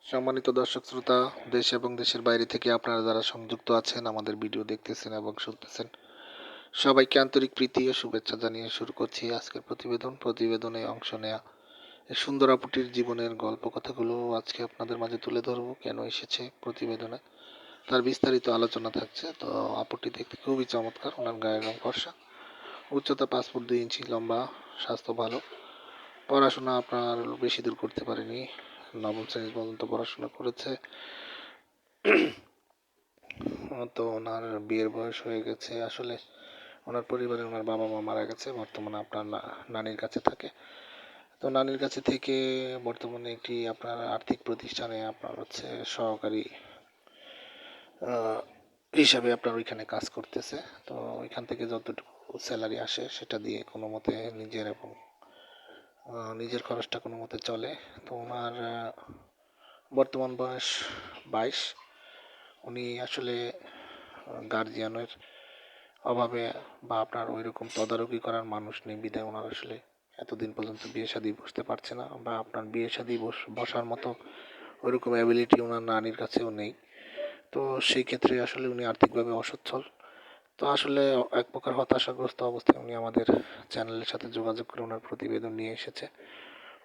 সম্মানিত দর্শক শ্রোতা, দেশ এবং দেশের বাইরে থেকে আপনারা যারা সংযুক্ত আছেন আমাদের ভিডিও দেখতেছেন এবং শুনতেছেন, সবাইকে আন্তরিক প্রীতি ও শুভেচ্ছা জানিয়ে শুরু করছি আজকের প্রতিবেদনে অংশ নেয়া এই সুন্দর আপুটির জীবনের গল্প কথাগুলো আজকে আপনাদের মাঝে তুলে ধরবো। কেন এসেছে প্রতিবেদনে তার বিস্তারিত আলোচনা থাকছে। তো আপুটি দেখতে খুবই চমৎকার, ওনার গায়ের রং ফর্সা, উচ্চতা 5 ফুট 2 ইঞ্চি, লম্বা, স্বাস্থ্য ভালো। পড়াশোনা আপনার বেশি দূর করতে পারেনি, নবম শ্রেণী পর্যন্ত পড়াশোনা করেছে। তো ওনার বিয়ের বয়স হয়ে গেছে। আসলে ওনার পরিবারে ওনার বাবা মা মারা গেছে, বর্তমানে আপনার নানির কাছে থাকে। তো নানির কাছে থেকে বর্তমানে একটি আপনার আর্থিক প্রতিষ্ঠানে আপনার হচ্ছে সহকারী আহ, হিসাবে আপনার ওইখানে কাজ করতেছে। তো ওইখান থেকে যতটুকু স্যালারি আসে সেটা দিয়ে কোনো মতে নিজের এবং নিজের খরচটা কোনো মতে চলে। তো ওনার বর্তমান বয়স 22। উনি আসলে গার্জিয়ানের অভাবে বা আপনার ওই রকম তদারকি করার মানুষ নেই বিধায় ওনার আসলে এতদিন পর্যন্ত বিয়ে শাদী বসতে পারছে না, বা আপনার বিয়ে শাদী বসার মতো ওইরকম অ্যাবিলিটি ওনার নানির কাছেও নেই। তো সেই ক্ষেত্রে আসলে উনি আর্থিকভাবে অসচ্ছল। তো আসলে এক প্রকার হতাশাগ্রস্ত অবস্থায় উনি আমাদের চ্যানেলের সাথে যোগাযোগ করে ওনার প্রতিবেদন নিয়ে এসেছে।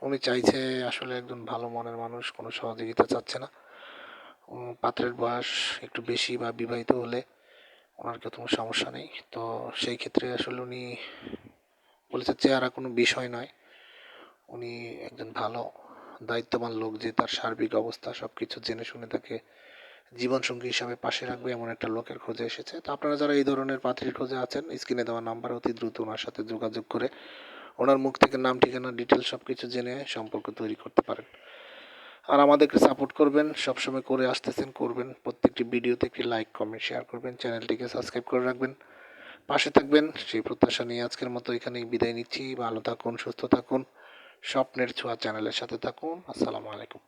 উনি চাইছে, আসলে একজন ভালো মনের মানুষ, কোনো সহযোগিতা চাচ্ছে না। পাত্রের বয়স একটু বেশি বা বিবাহিত হলে ওনার কোনো সমস্যা নেই। তো সেই ক্ষেত্রে আসলে উনি বলেছে চেহারা কোনো বিষয় নয়, উনি একজন ভালো দায়িত্ববান লোক যে তার সার্বিক অবস্থা সব কিছু জেনে শুনে তাকে জীবনসঙ্গী হিসাবে পাশে রাখবে এমন একটা লোকের খোঁজে এসেছে। তো আপনারা যারা এই ধরনের পাত্রীর খোঁজে আছেন, স্ক্রিনে দেওয়া নাম্বার অতি দ্রুত ওনার সাথে যোগাযোগ করে ওনার মুখ থেকে নাম, ঠিকানা, ডিটেলস সব কিছু জেনে সম্পর্ক তৈরি করতে পারেন। আর আমাদেরকে সাপোর্ট করবেন, সবসময় করে আসতেছেন, করবেন। প্রত্যেকটি ভিডিওতে একটি লাইক, কমেন্ট, শেয়ার করবেন, চ্যানেলটিকে সাবস্ক্রাইব করে রাখবেন, পাশে থাকবেন সেই প্রত্যাশা নিয়ে আজকের মতো এখানেই বিদায় নিচ্ছি। ভালো থাকুন, সুস্থ থাকুন, স্বপ্নের ছোঁয়া চ্যানেলের সাথে থাকুন। আসসালামু আলাইকুম।